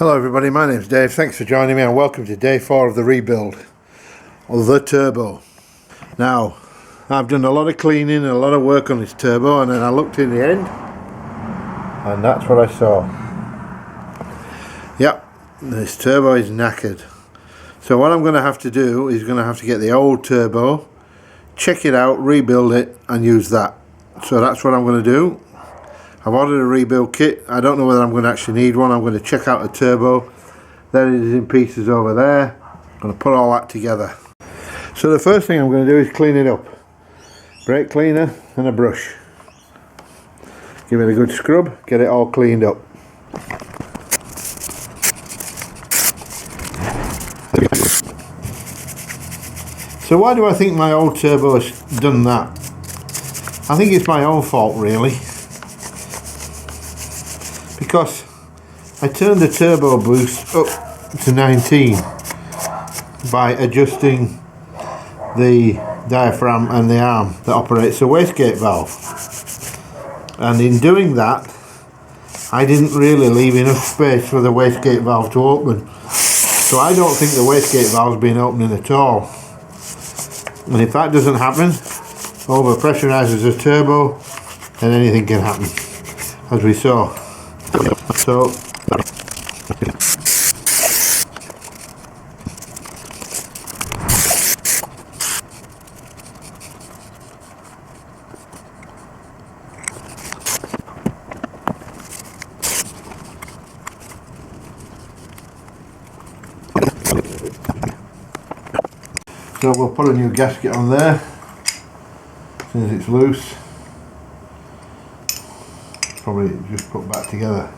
Hello everybody, my name's Dave. Thanks for joining me and welcome to day 4 of the rebuild of the turbo. Now, I've done a lot of cleaning and a lot of work on this turbo, and then I looked in the end and that's what I saw. Yep, this turbo is knackered. So what I'm going to have to do is going to have to get the old turbo, check it out, rebuild it and use that. So that's what I'm going to do. I've ordered a rebuild kit. I don't know whether I'm going to actually need one. I'm going to check out the turbo. There it is in pieces over there. I'm going to put all that together. So the first thing I'm going to do is clean it up. Brake cleaner and a brush. Give it a good scrub, get it all cleaned up. So why do I think my old turbo has done that? I think it's my own fault really. Because I turned the turbo boost up to 19 by adjusting the diaphragm and the arm that operates the wastegate valve, and in doing that I didn't really leave enough space for the wastegate valve to open, so I don't think the wastegate valve's been opening at all, and if that doesn't happen, over pressurises the turbo and anything can happen, as we saw. So we'll put a new gasket on there as soon as it's loose. Probably just put back together.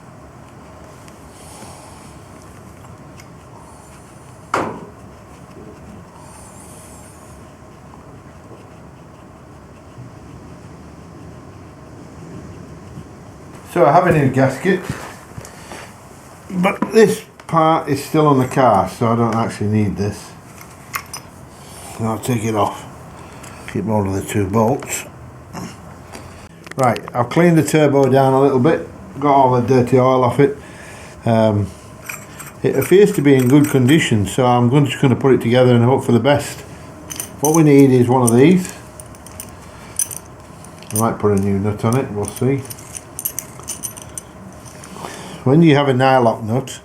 So I have a new gasket, but this part is still on the car, so I don't actually need this. So I'll take it off, keep hold of the two bolts. Right, I've cleaned the turbo down a little bit, got all the dirty oil off it. It appears to be in good condition, so I'm just going to put it together and hope for the best. What we need is one of these. I might put a new nut on it, we'll see. When you have a nylock nut,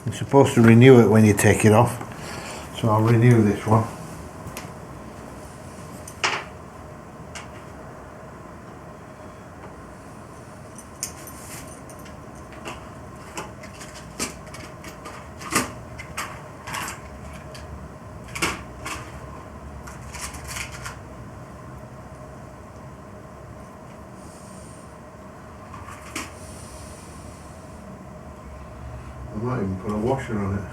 you're supposed to renew it when you take it off, so I'll renew this one. I might even put a washer on it.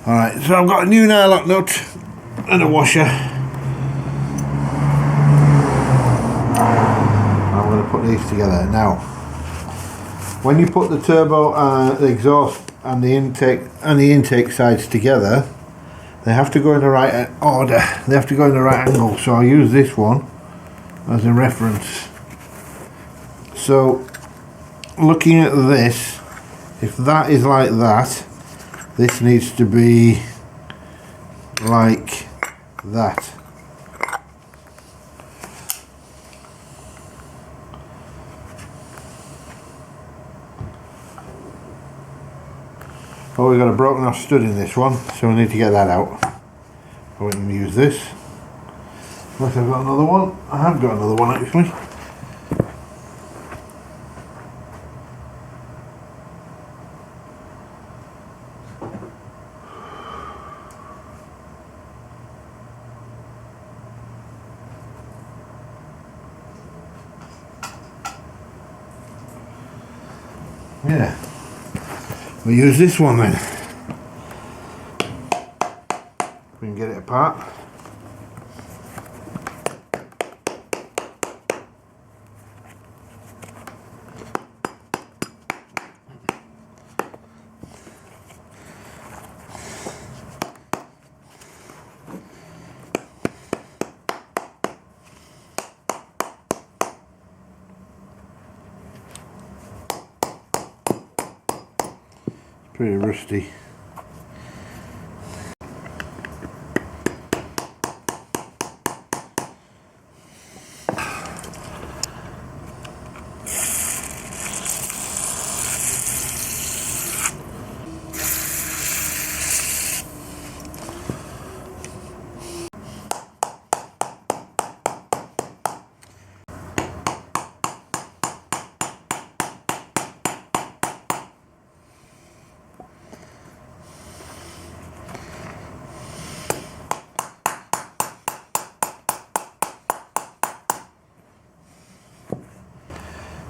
Alright, so I've got a new nylock nut and a washer. I'm going to put these together. Now, when you put the turbo, the exhaust and the intake sides together, they have to go in the right order, they have to go in the right angle, so I'll use this one as a reference. So looking at this, if that is like that, this needs to be like that. Oh, we've got a broken off stud in this one, so we need to get that out. We can use this. Unless I've got another one. I have got another one actually. Yeah. We'll use this one then. We can get it apart. pretty rusty.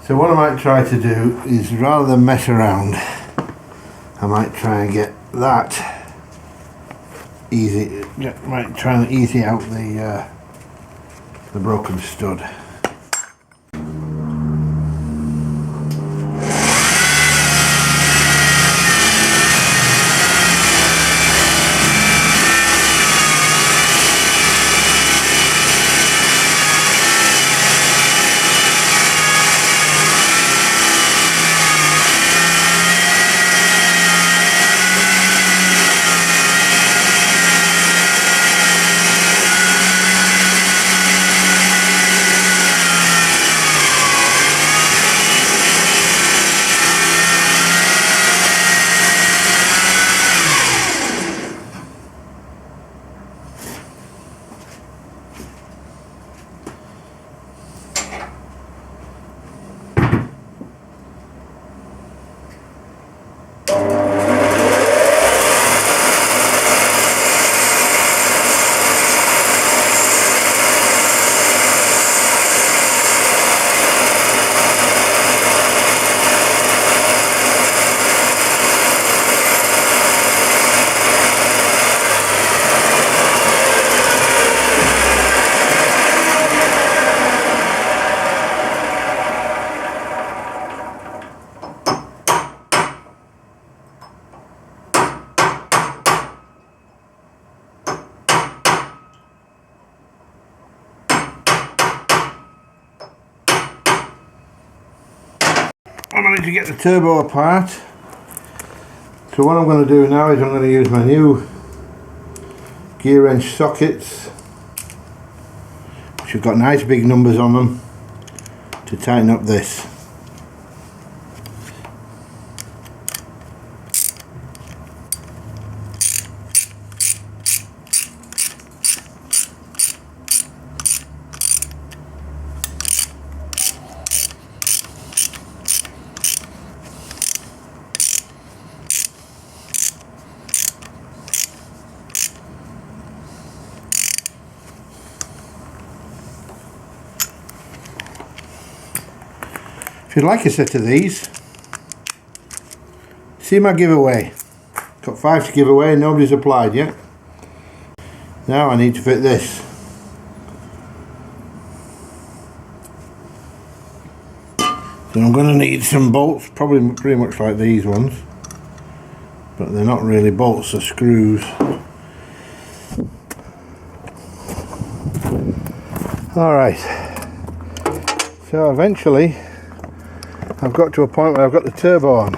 So what I might try to do is, rather than mess around, I might try and get that easy. Might try and easy out the broken stud. I managed to get the turbo apart. So what I'm going to do now is I'm going to use my new gear wrench sockets, which have got nice big numbers on them, to tighten up this. If you'd like a set of these, see my giveaway. Got 5 to give away, nobody's applied yet. Now I need to fit this. So I'm going to need some bolts, probably pretty much like these ones, but they're not really bolts, they're screws. Alright, so eventually I've got to a point where I've got the turbo on.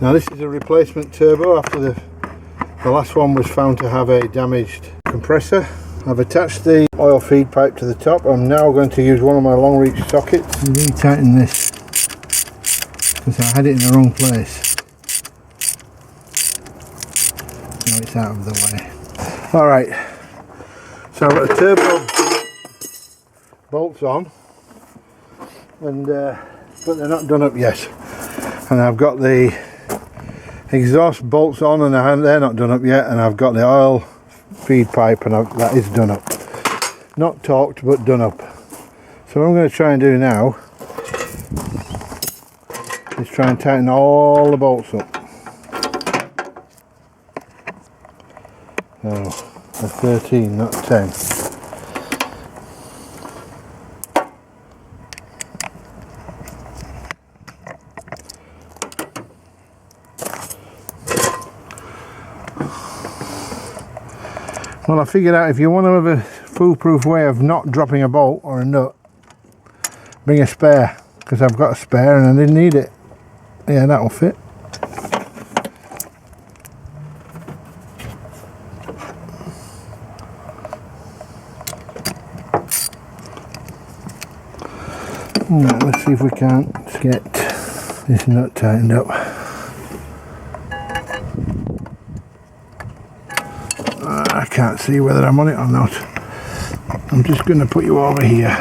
Now this is a replacement turbo after the last one was found to have a damaged compressor. I've attached the oil feed pipe to the top. I'm now going to use one of my long reach sockets and retighten this because I had it in the wrong place. Now it's out of the way. Alright, so I've got the turbo bolts on, and but they're not done up yet, and I've got the exhaust bolts on and they're not done up yet, and I've got the oil feed pipe and that is done up, not torqued but done up. So what I'm going to try and do now is try and tighten all the bolts up. So a 13, not 10. Well, I figured out if you want to have a foolproof way of not dropping a bolt or a nut, bring a spare, because I've got a spare and I didn't need it. Yeah, that'll fit. Let's see if we can't get this nut tightened up. I can't see whether I'm on it or not. I'm just going to put you over here.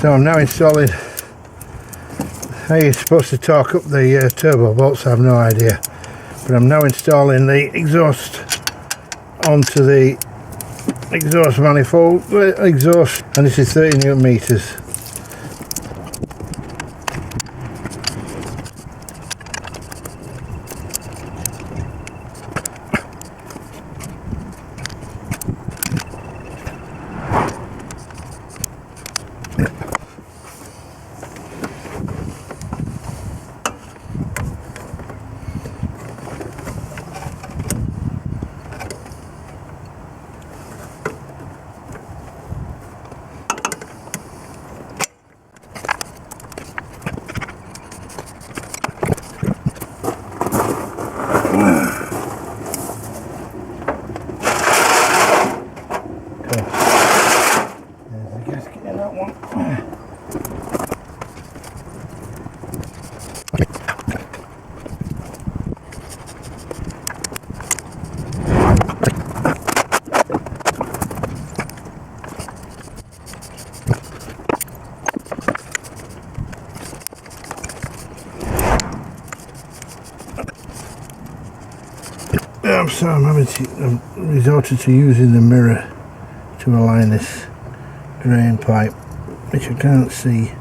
So I'm now installing how you're supposed to torque up the turbo bolts. I have no idea, but I'm now installing the exhaust onto the exhaust manifold, and this is 30 newton meters. So I'm having to resorted to using the mirror to align this drain pipe, which I can't see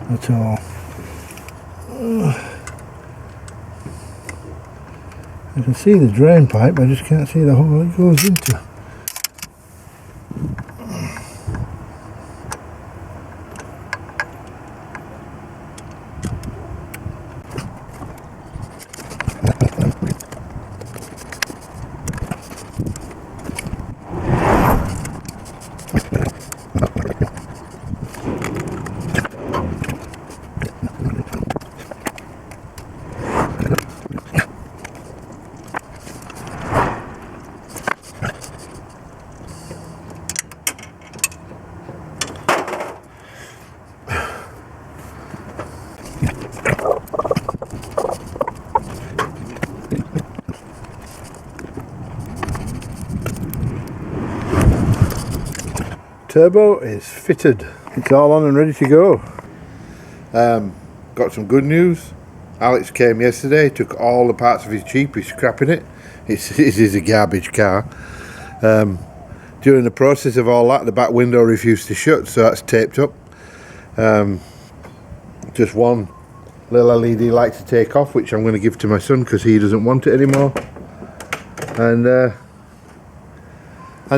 at all. I can see the drain pipe, I just can't see the hole it goes into. Turbo is fitted. It's all on and ready to go. Got some good news. Alex came yesterday, took all the parts of his Jeep, he's scrapping it. It is a garbage car. During the process of all that, the back window refused to shut, so that's taped up. Just one little LED light to take off, which I'm going to give to my son because he doesn't want it anymore. And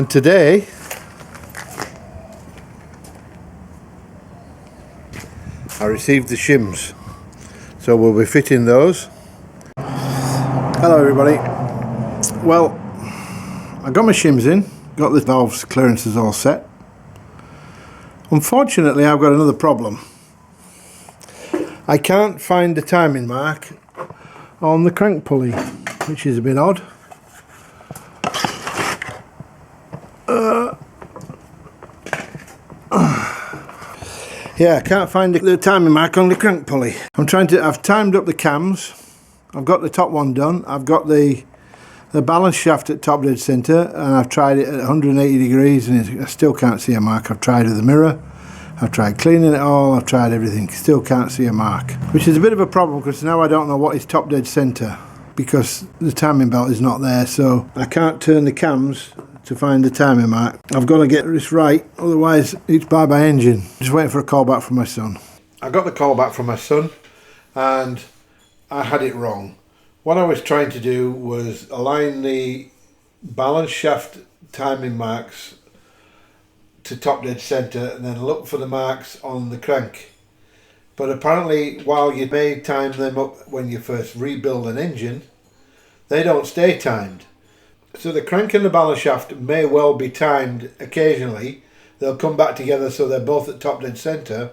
today I received the shims, so we'll be fitting those. Hello everybody. Well, I got my shims in, got the valves clearances all set. Unfortunately, I've got another problem. I can't find the timing mark on the crank pulley, which is a bit odd. Yeah, I can't find the timing mark on the crank pulley. I've timed up the cams. I've got the top one done. I've got the balance shaft at top dead centre, and I've tried it at 180 degrees and I still can't see a mark. I've tried with the mirror. I've tried cleaning it all. I've tried everything. Still can't see a mark. Which is a bit of a problem because now I don't know what is top dead centre because the timing belt is not there, so I can't turn the cams to find the timing mark. I've got to get this right, otherwise it's bye-bye engine. Just waiting for a call back from my son. I got the call back from my son and I had it wrong. What I was trying to do was align the balance shaft timing marks to top dead center and then look for the marks on the crank. But apparently, while you may time them up when you first rebuild an engine, they don't stay timed. So the crank and the balance shaft may well be timed occasionally. They'll come back together so they're both at top dead center.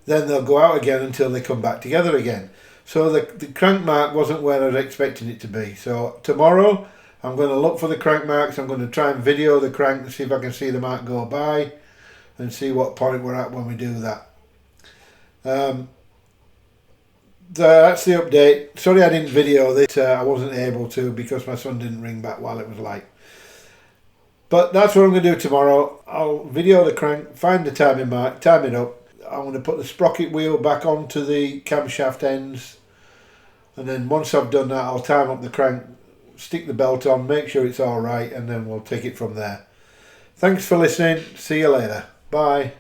Then they'll go out again until they come back together again. So the crank mark wasn't where I was expecting it to be. So tomorrow I'm going to look for the crank marks. I'm going to try and video the crank and see if I can see the mark go by and see what point we're at when we do that. That's the update. Sorry I didn't video this. I wasn't able to because my son didn't ring back while it was light. But that's what I'm going to do tomorrow. I'll video the crank, find the timing mark, time it up. I'm going to put the sprocket wheel back onto the camshaft ends, and then once I've done that I'll time up the crank, stick the belt on, make sure it's alright, and then we'll take it from there. Thanks for listening. See you later. Bye.